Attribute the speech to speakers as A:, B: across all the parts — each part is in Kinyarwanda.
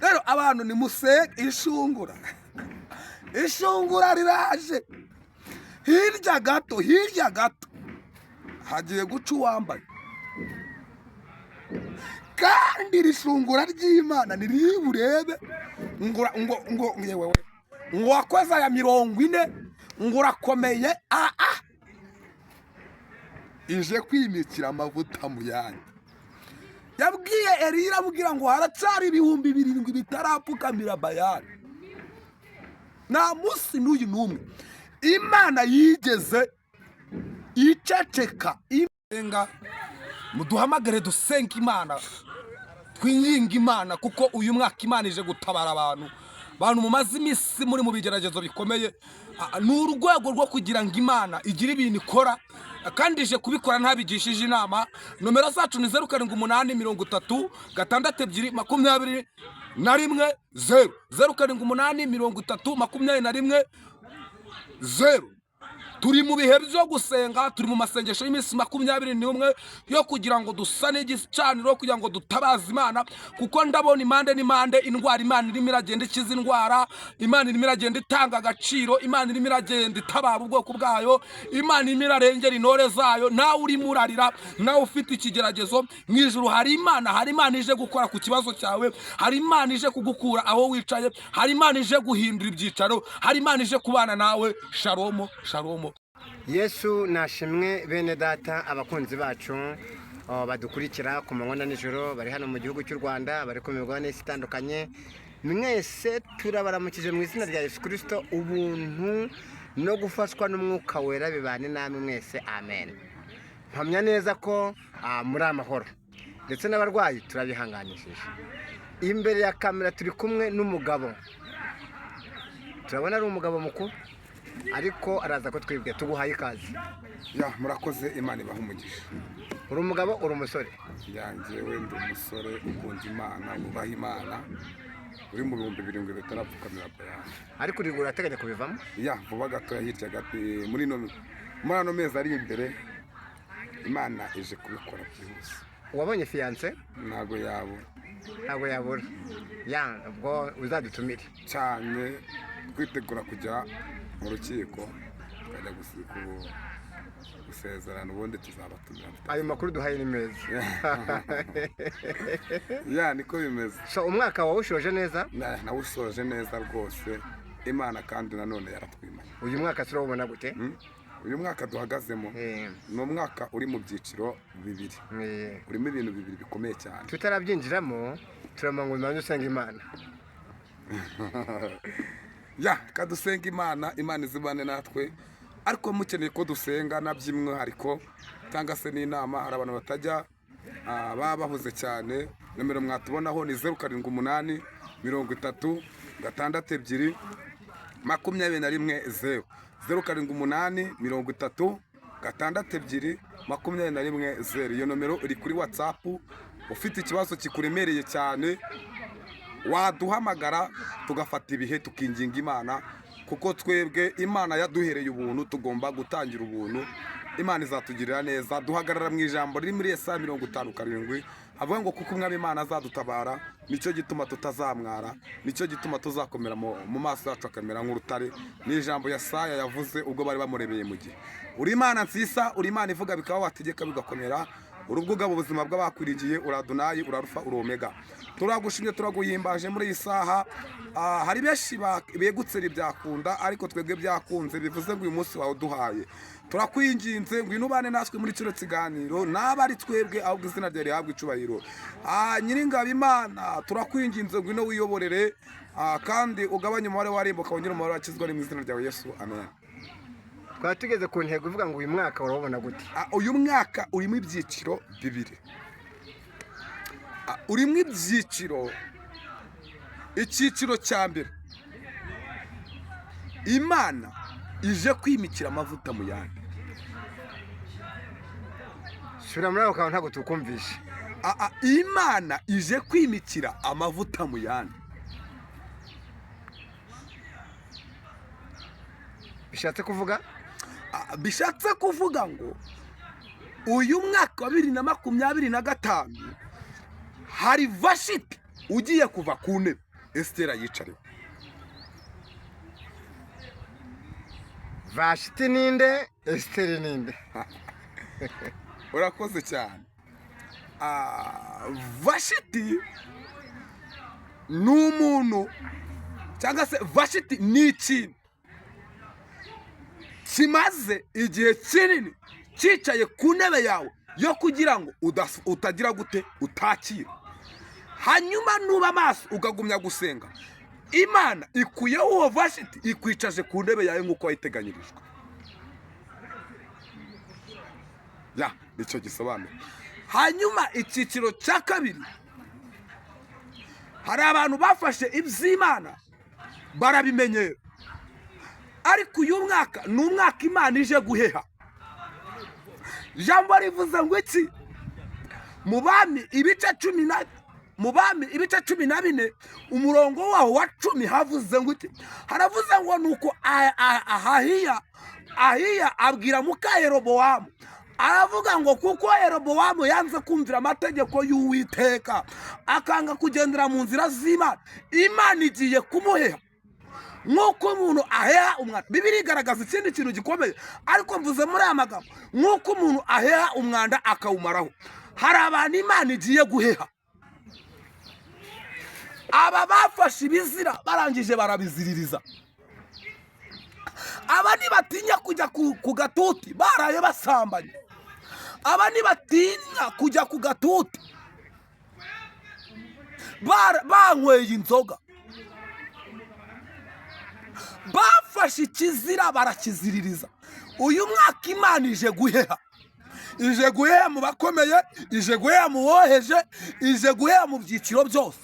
A: rero abantu ni musenge ishungura riraje hirya gato hagiye guca uwambaye kandi rishungura ry'Imana niri burebe ngo yewe ngo wakoze aya 40 ngo urakomeye ije kwimikira amavuta mu yandi yabwiye Eliya abwira ngo haracyari 7,000 bitarapfukamira Bayali nta munsi n'uyu n'umwe Imana yigeze iceceka imenga muduhamagare dusenga Imana twinginga Imana kuko uyu mwaka Imana ije gutabara abantu mumaze imisi muri mu bigeragezo bikomeye n'urwego rwo kugira ngo Imana igira ibintu ikora kandi ije kubikora ntabigishije inama. Nomero zacu ni 0783 62 21 0 0783 21 turi mu bihe byo gusenga, turi mu masengesho y'imisi 21 yo kugira ngo dusane igicaniro kugira ngo dutabaze Imana kuko ndabona impande indwara Imana irimo iragenda ikiza indwara, Imana irimo iragenda itanga agaciro, Imana irimo iragenda itabara ubwoko bwayo, Imana irimo irarengera intore zayo. Nawe uri murarira, nawe ufite ikigeragezo, mu ijuru hari Imana ije gukora ku kibazo cyawe, hari Imana ije kugukura aho wicaye, hari Imana ije guhindura ibyicaro, hari Imana ije kubana nawe. Shalom shalom.
B: Yesu nashimwe bene data abakunzi bacu badukurikira ku manywa na nijoro, bari hano mu gihugu cy'u Rwanda, bari ku migabane itandukanye, mwese turabaramukije mu izina rya Yesu Kristo. Ubuntu no gufashwa n'umwuka wera bibane namwe mwese, amen. Mpamya neza ko muri amahoro, ndetse n'abarwayi turabihanganishije. Imbere ya kamera turi kumwe n'umugabo, turabona ari umugabo mukuru ariko araza ko twibwe. Tuguhaye ikaze.
A: Murakoze, Imana ibaha umugisha.
B: Uri umugabo uri umusore?
A: Yanjye wenda umusore ukunda Imana, ubaha Imana, uri mu 7,000 bitarapfukamira Bayali.
B: Ariko uri urateganya kubivamo?
A: Vuba gato hirya gato muri ano mezi ari imbere Imana ije kubikora byihuse.
B: Wabonye fiance?
A: Ntago
B: yabura. Ubwo uzadutumire
A: cyane, twitegura kujya mu rukiko tukajya gusezerana, ubundi tuzabatumira.
B: Ayo makuru duhaye ni meza.
A: Niko bimeze.
B: So umwaka wawushoje neza?
A: Nawusoje neza rwose, Imana kandi nanone yaratwimanye.
B: Uyu mwaka turabona gute?
A: Uyu mwaka duhagazemo ni umwaka uri mu byiciro bibiri, urimo ibintu bibiri bikomeye cyane.
B: Tutarabyinjiramo turamangwa usenga Imana.
A: Kadusenga Imana izibane natwe, ariko mukeneye ko dusenga naby'umwihariko cyangwa se n'inama. Hari abantu batajya baba bahuze cyane. Nomero mwatubonaho ni 0783 32 22 0 0783 32 22 21 0. Iyo nomero iri kuri WhatsApp. Ufite ikibazo kikuremereye cyane waduhamagara tugafata ibihe tukinginga Imana, kuko twebwe Imana yaduhereye ubuntu, tugomba gutangira ubuntu. Imana izatugirira neza. Duhagarara mu ijambo riri muri Yesaya 57 avuga ngo kuko umwami Imana azadutabara, nicyo gituma tutazamwara, nicyo gituma tuzakomera mu maso yacu akamera nk'urutare. Ni ijambo Yesaya yavuze ubwo bari bamurebeye mu gihe. Uri Imana nziza, uri Imana ivuga bikaba, wategeka bigakomera. Urubwugabo ubuzima bw'abakwiringiye, uradunayi, urarufa, uri Omega. Turagushimye, turaguhimbaje muri iyi saha. Hari benshi begutse byakunda, ariko twebwe byakunze, bivuze ngo uyu munsi wawe duhaye. Turakwinginze ngwino ubane natwe muri kino kiganiro, naba ari twebwe ahubwo izina ryawe rihabwe icubahiro. Nyiringabo Imana, turakwinginze ngwino wiyoborere, kandi ugabanye umubare w'arimbuka wongere umubare wakizwa mu izina ryawe Yesu, amen.
B: Twari tugeze ku ntego ivuga ngo uyu mwaka urabona gute?
A: Uyu mwaka urimo ibyiciro bibiri. Urimo ibyiciro. Icyiciro cya mbere, Imana ije kwimikira amavuta mu yandi.
B: Shura muri ako ntago tukumvishe.
A: Imana ije kwimikira amavuta mu yandi. Bishatse kuvuga ngo uyu mwaka wa 2025 hari Vashiti ugiye kuva ku ntebe. Esiteri ayicariwe.
B: Vashiti ninde, Esiteri ninde?
A: Urakoze cyane. Vashiti ni umuntu cyangwa se Vashiti ni ikintu kimaze igihe kinini cyicaye ku ntebe yawe yo kugira ngo utagira gute utakira. Hanyuma nuba amaso ukagumya gusenga, Imana ikuyeho uwo Vashiti ikwicaje ku ntebe yawe nk'uko wayiteganyirijwe. Nicyo gisobanura. Hanyuma icyiciro cya kabiri, hari abantu bafashe iby'Imana barabimenyera, ariko uyu mwaka ni umwaka Imana ije guheha. Ijambo rivuze ngo iki? Mu Bami ibice 14 umurongo waho wa 10 havuze ngo iki? Haravuze ngo nuko Ahiya abwira muka Yerobowamu, aravuga ngo kuko Yerobowamu yanze kumvira amategeko y'Uwiteka akanga kugendera mu nzira z'Imana, Imana igiye kumuheha nk'uko umuntu aheha umwanda. Bibiri igaragaza ikindi kintu gikomeye, ariko mvuze muri aya magambo nk'uko umuntu aheha umwanda akawumaraho. Hari abantu Imana igiye guheha. Aba bafashe ibizira barangije barabiziririza. Aba ntibatinya kujya ku gatuti baraye basambanye. Aba ntibatinya kujya ku gatuti banyweye inzoga. Bafashe ikizira barakiziririza. Uyu mwaka Imana ije guheha. Ije guheha mu bakomeye, ije guheha mu woheje, ije guheha mu byiciro byose.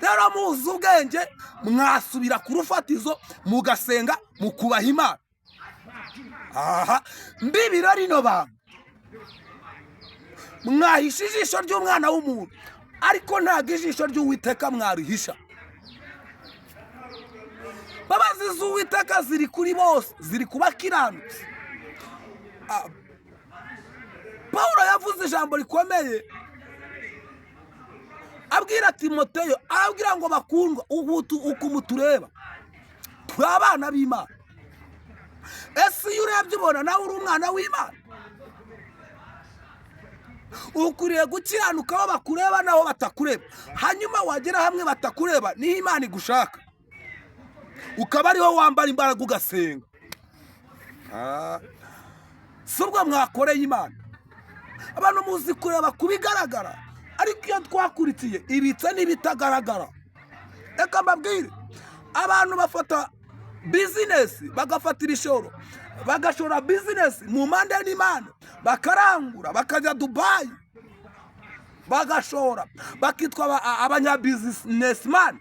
A: Rero muzi ubwenge, mwasubira ku rufatizo mugasenga mukubaha Imana. Mbibira rino bantu mwahisha ijisho ry'umwana w'umuntu, ariko ntabwo ijisho ry'Uwiteka mwarihisha. Babazi z'Uwiteka ziri kuri bose, ziri kubakiranutse. Pawulo yavuze ijambo rikomeye abwira Timoteyo, arabwira ngo bakundwa, uko mutureba turi abana b'Imana. Ese iyo urebye ubona nawe uri umwana w'Imana? Ukwiriye gukiranuka aho bakureba naho batakureba. Hanyuma wagera hamwe batakureba, niho Imana igushaka, ukaba ariho wambara imbaraga ugasenga. Si ubwo mwakoreye Imana. Abantu muzi kureba kubigaragara, ariko iyo twakurikiye ibitse n'ibitagaragara. Reka mbabwire, abantu bafata bizinesi, bagafata ibishoro, bagashora bizinesi mu mpande n'Imana, bakarangura, bakajya Dubai, bagashora, bakitwa abanyabizinesimani.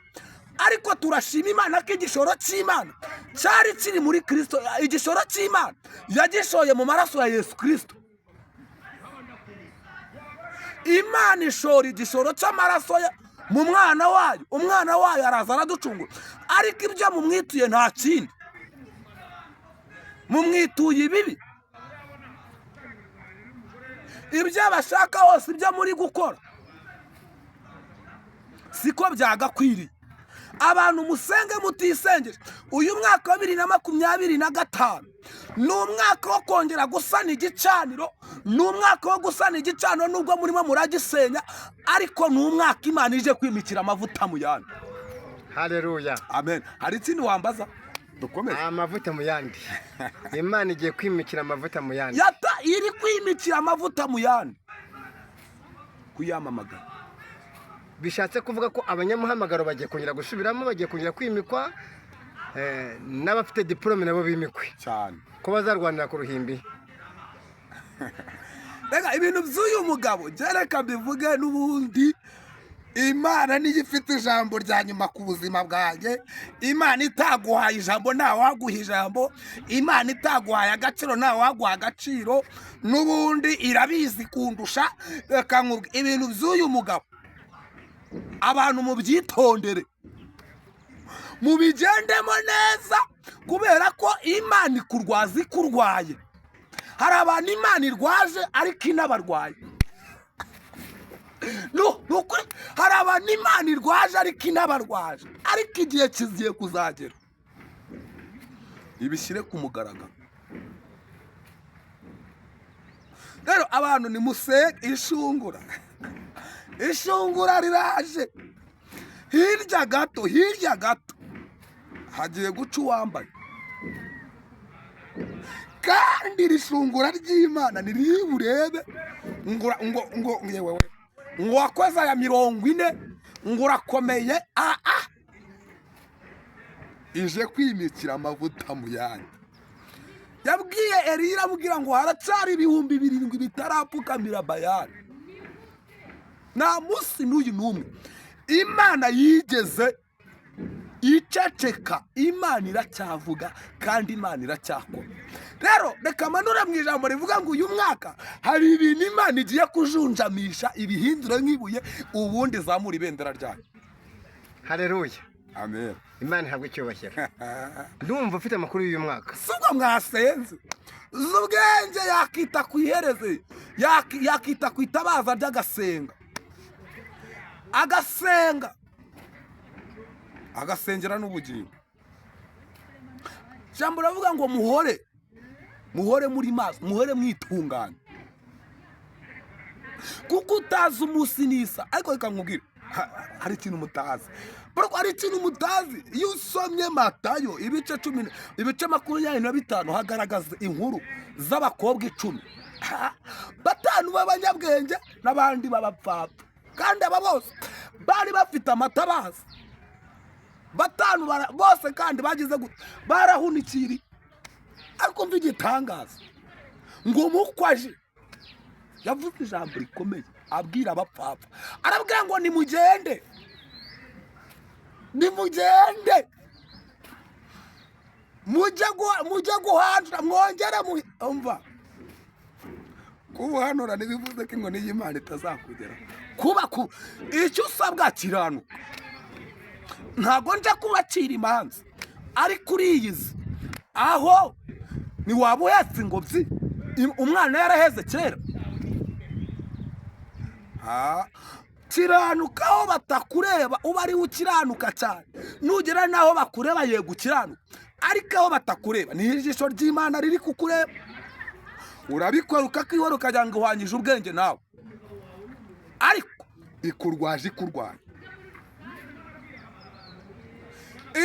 A: Ariko turashima Imana ko igishoro cy'Imana cyari kiri muri Kristo. Igishoro cy'Imana yagishoye mu maraso ya Yesu Kristo. Imana ishora igishoro cy'amaraso mu mwana wayo. Umwana wayo araza araducungura, ariko ibyo mumwituye nta kindi, mumwituye ibibi. Ibyo abashaka hose, ibyo muri gukora siko byagakwiriye. Abantu musenge mutisengeje. Uyu mwaka wa 2025 ni umwaka wo kongera gusana igicaniro, ni umwaka wo gusana igicaniro nubwo murimo muragisenya, ariko ni umwaka Imana ije kwimikira amavuta mu yandi.
B: Haleluya,
A: amen. Hari ikindi wambaza? Dukomeze.
B: Amavuta mu yandi. Imana igiye kwimikira amavuta mu yandi.
A: Iri kwimikira amavuta mu yandi, kuyamamagara.
B: Bishatse kuvuga ko abanyamuhamagaro bagiye kongera gusubiramo, bagiye kongera kwimikwa, n'abafite diplome nabo bimikwe
A: cyane,
B: ko bazarwanira ku ruhimbi.
A: Rega ibintu by'uyu mugabo gereka bivuge n'ubundi. Imana niyo ifite ijambo rya nyuma ku buzima bwanjye. Imana itaguhaye ijambo ntawe waguha ijambo. Imana itaguhaye agaciro ntawe waguha agaciro. N'ubundi irabizi kundusha. Reka nkubwire ibintu by'uyu mugabo, abantu mubyitondere, mubigendemo neza, kubera ko Imana ikurwaza ikurwaye. Hari abantu Imana irwaje ariko inabarwaye. Nukuri hari abantu n'Imana irwaje ariko inabarwaje, ariko igihe kigiye kuzagera ibishyire ku mugaragaro. Rero abantu nimusenge ishungura. Ishungura riraje, hirya gato hagiye guca uwambaye, kandi irishungura ry'Imana niriri burebe ngo yewe ngo wakoze aya 40 ngo urakomeye. ije kwimikira amavuta mu yandi. Yabwiye Eliya amubwira ngo haracyari 7,000 bitarapfukamira Bayali. Nta munsi n'uyu n'umwe Imana yigeze iceceka. Imana iracyavuga kandi Imana iracyakora. Rero reka manura mu ijambo rivuga ngo uyu mwaka hari ibintu Imana igiye kujunjamisha ibihindura nk'ibuye, ubundi zamura ibendera ryayo.
B: Haleluya,
A: amen.
B: Imana ihabwe icyubahiro. Ndumva ufite amakuru y'uyu mwaka.
A: Subwo mwasenze z'ubwenge yakita ku ihereze, yakita ku itabaza ry'agasenga, agasengera n'ubugingo. Jambo ravuga ngo muhore muri maso, muhore mwitunganye, kuko utazi umunsi n'isa. Ariko reka nkubwire, hari ikintu mutazi. Hari ikintu mutazi. Iyo usomye Matayo ibice 25 hagaragaza inkuru z'abakobwa 10, 5 b'abanyabwenge n'abandi b'abapfapfa, kandi aba bose bari bafite amatabaza. 5 bose kandi bagize barahunikiri. Ariko mva igitangaza ngo mukwaje yavuze ijambo rikomeye, abwira abapfapfa, arabwira ngo nimugende mujye guhanura, mwongere umva. Kubuhanura ntibivuze ko ingoni y'Imana itazakugera. Kuba icyo usabwa kiranuka. Ntago nje kubacira imanza, ariko uriyizi aho ni waba uhetse ingobyi umwana yaraheze kera. Kiranuka aho batakureba uba ari ukiranuka cyane, nugera naho bakureba yego ukiranuka, ariko aho batakureba ni ijisho ry'Imana riri kukureba. Urabikora ukakihora ukagira ngo uhanyije ubwenge nawe, ariko ikurwaje.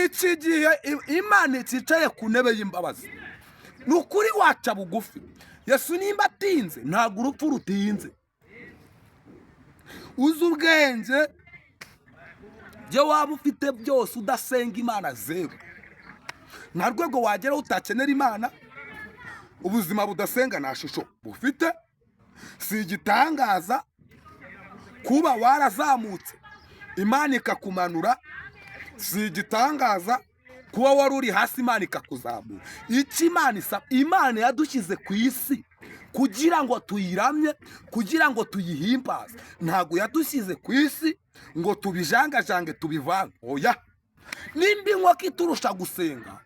A: Iki gihe Imana icicaye ku ntebe y'imbabazi, ni ukuri waca bugufi. Yesu nimba atinze ntabwo urupfu rutinze. Uzi ubwenge byo waba ufite byose udasenga Imana zeru, nta rwego wageraho utakenera Imana. Ubuzima budasenga nta shusho bufite. Si igitangaza kuba warazamutse Imana ikakumanura, si igitangaza kuba wari uri hasi Imana ikakuzamura. Iki Imana isaba, Imana yadushyize ku isi kugira ngo tuyiramye, kugira ngo tuyihimbaze. Ntago yadushyize ku isi ngo tubijangajange tubivange. Oya, nimba inkoko iturusha gusenga,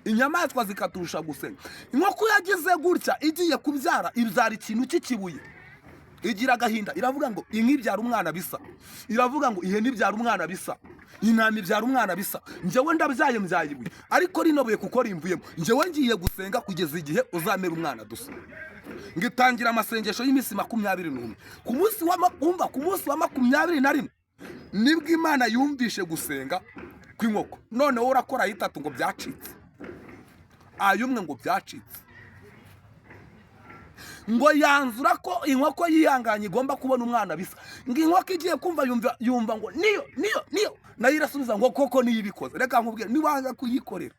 A: inyamaswa zikaturusha gusenga. Inkoko yagize gutya igiye kubyara, ibyara ikintu cy'ikibuye, igira agahinda, iravuga ngo inka ibyara umwana bisa, iravuga ngo ihene ibyara umwana bisa, intama ibyara umwana bisa. Njyewe ndabyaye ibuye, ariko rino buye kuko rimvuyemo, njyewe ngiye gusenga kugeza igihe uzamera umwana dusa. Ngitangira amasengesho y'iminsi 21. Ku munsi wa 21 nibwo Imana yumvishe gusenga kw'inkoko. None wowe urakora 3 ngo byacitse, ayumwe ngo byacitse. Ngo yanzura ko inkoko yihanganye igomba kubona umwana bisa. Ngo inkoko igiye kumva yumva ngo niyo nayo irasubiza ngo koko niyibikoze. Reka nkubwire, niwanga kuyikorera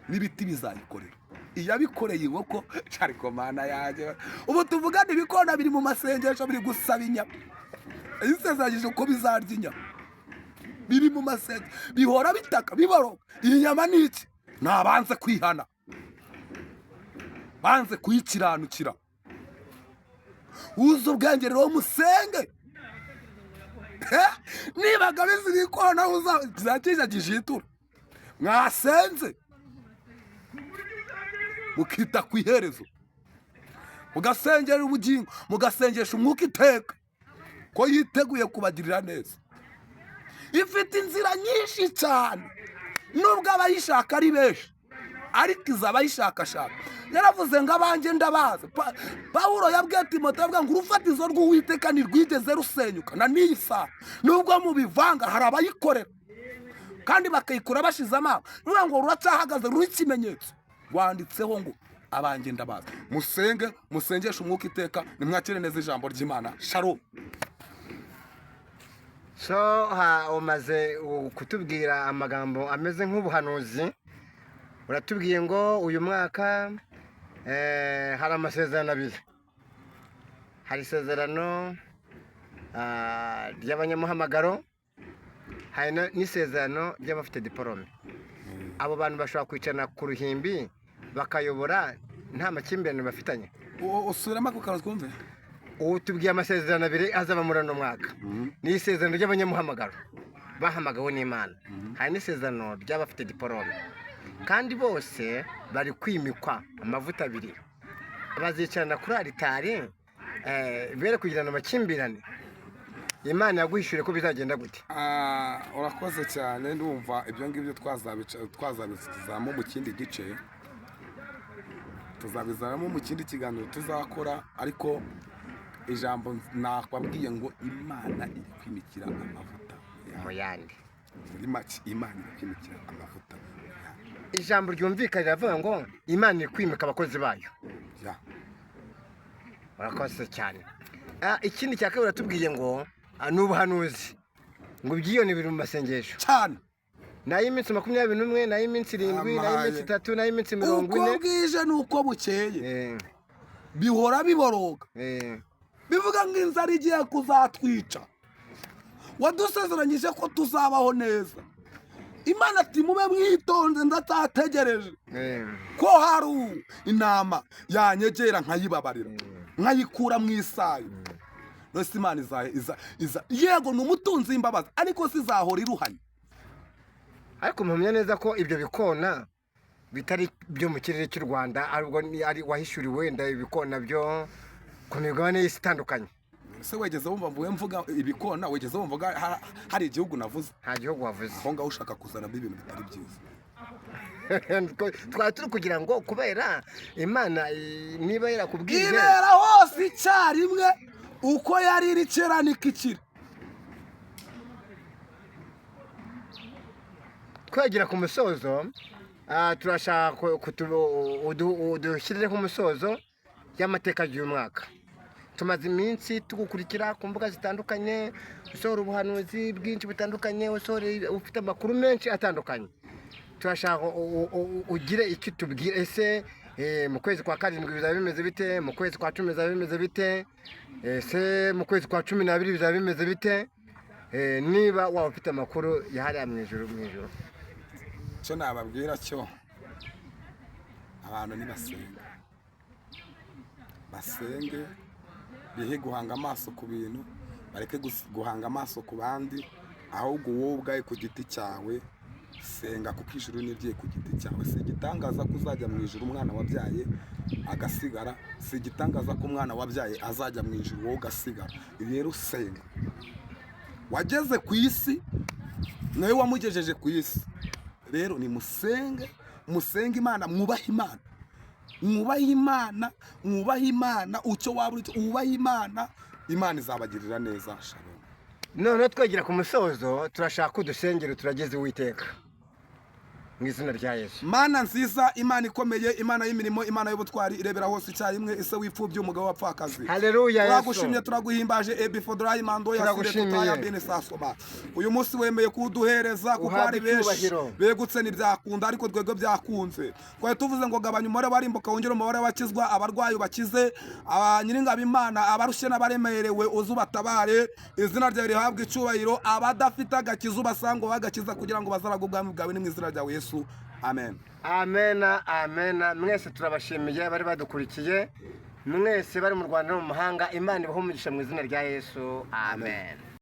A: n'ibiti bizayikorera. Iyabikoreye inkoko ariko Mana yaje. Ubu tuvugana ibikona biri mu masengesho biri gusaba inyama. Isezagije ko bizarya inyama, biri mu masengesho bihora bitaka biboroga. Iyi nyama ni iki? Nabanze kwihana, banze kuyikiranukira. Uzi ubwenge rero musenge. Nibaga bizi ko nawe uzakijagije itura mwasenze mukita ku iherezo, mugasengera ubugingo, mugasengesha umwuka iteka ko yiteguye kubagirira neza. ifite inzira nyinshi cyane nubwo abayishaka ari benshi ariko iza abayishakashaka. Yaravuze ngo abanjye ndabazi. Pawulo yabwiye Timoteyo avuga ngo urufatizo rw'Uwiteka ntirwigeze rusenyuka na n'iyi saha nubwo mubivanga hari abayikorera kandi bakayikura bashize amanga. Nuvuga ngo ruracyahagaze ruri ikimenyetso rwanditseho ngo abanjye ndabazi. Musenge, musengeshe umwuka iteka, nimwakire neza ijambo ry'Imana. Shalom.
B: So umaze kutubwira amagambo ameze nk'ubuhanuzi. Uratubwiye ngo uyu mwaka hari amasezerano abiri. Hari isezerano ry'abanyamuhamagaro, hari n'isezerano ry'abafite diporome. Abo bantu bashobora kwicarana ku ruhimbi bakayobora nta makimbirane bafitanye.
A: Usubiramo ako kantu twumve.
B: Ubu tubwiye amasezerano abiri azaba muri uno mwaka. Ni isezerano ry'abanyamuhamagaro bahamagawe n'Imana, hari n'isezerano ry'abafite diporome, kandi bose bari kwimikwa amavuta abiri. Bazicarana kuri aritari bere kugirana amakimbirane. Imana yaguhishure ko bizagenda gute?
A: Urakoze cyane. Ndumva ibyo ngibyo twazabizamo mu kindi gice, tuzabizaramo mu kindi kiganiro tuzakora. Ariko ijambo nakwabwiye ngo Imana iri kwimikira amavuta
B: mu yandi.
A: Muri make Imana iri kwimikira amavuta.
B: Ijambo ryumvikana riravuga ngo Imana iri kwimika abakozi bayo. Urakoze cyane. Ikindi cya kabiri uratubwiye ngo n'ubuhanuzi ngo byiyone biri mu masengesho
A: cyane.
B: Nay'iminsi 21, nay'iminsi 7, nay'iminsi 3, nay'iminsi 40.
A: Uko bwije nuko bukeye bihora biboroga. Bivuga ngo inzara igiye kuzatwica. Wadusezeranyije ko tuzabaho neza. Imana ati mube mwitonze ndatategereje ko hari intama yanyegera nkayibabarira nkayikura mu isayo. Nose Imana iza yego n'umutunzi imbabazi ariko sizahora iruhanye.
B: Ariko mpamya neza ko ibyo bikona bitari byo mu kirere cy'u Rwanda, arubwo ari wahishuriwe wenda ibikona byo ku migabane y'isi itandukanye.
A: Se wegeze wumva mvuga ibikona, wegeze wumva hari igihugu navuze?
B: Nta gihugu wavuze.
A: Aho ngaho ushaka kuzana ibintu bitari byiza.
B: Twari turi kugira ngo kubera Imana niba yarakubwiye
A: ibera hose icyarimwe uko yari iri kera nikikira.
B: Twegera ku musozo, turashaka udushyirire ku musozo y'amateka y'uyu mwaka. Tumaze iminsi tugukurikira ku mbuga zitandukanye, usohora ubuhanuzi bwinshi butandukanye, ufite amakuru menshi atandukanye. Turashaka ugire icyo tubwira. Ese mu kwezi kwa 7 bizaba bimeze bite? Mu kwezi kwa 10 bizaba bimeze bite? Ese mu kwezi kwa 12 bizaba bimeze bite? Niba waba ufite amakuru yahariya mu ijuru.
A: Cyo nababwira cyo abantu basenge bihe guhanga amaso ku bintu, bareke guhanga amaso ku bandi, ahubwo wowe ubwawe ku giti cyawe senga kuko ijuru niryiye ku giti cyawe. Si igitangaza ko uzajya mu ijuru umwana wabyaye agasigara, si igitangaza ko umwana wabyaye azajya mu ijuru wowe ugasigara. Rero senga. Wageze ku isi nawe wamugejeje ku isi. Rero ni musenge Imana, mwubahe Imana ucyo waba uri wubahe Imana, Imana izabagirira neza. Shalom.
B: None twegera ku musozo, turashaka udusengero turageze Uwiteka mu izina rya Yesu.
A: Mana nziza, Imana ikomeye, Imana y'imirimo, Imana y'ubutwari, irebera hose icyarimwe, ise wipfubye umugabo wapfakazi.
B: Haleluya Yesu.
A: Turagushimye, turaguhimbaje before mando ya tutaya bene sasoma. Uyu munsi wemeye kuduhereza kuko ari benshi begutse n'ibyakunda, ariko twego byakunze. Kwa tuvuze ngo gabanya umubare barimbuka wongera umubare wakizwa, abarwayi bakize, abanyiringabo Imana, abarushye n'abaremerewe uzubatabare, izina ryawe rihabwe icubahiro, abadafite agakiza basango bagakiza kugira ngo bazaraga ubwami bwawe ni mu izina ryawe Yesu. Amen.
B: Amen. Mwese turabashimiye bari badukurikiye, mwese bari mu Rwanda no mu mahanga. Imana ibahumugisha mu izina rya Yesu. Amen.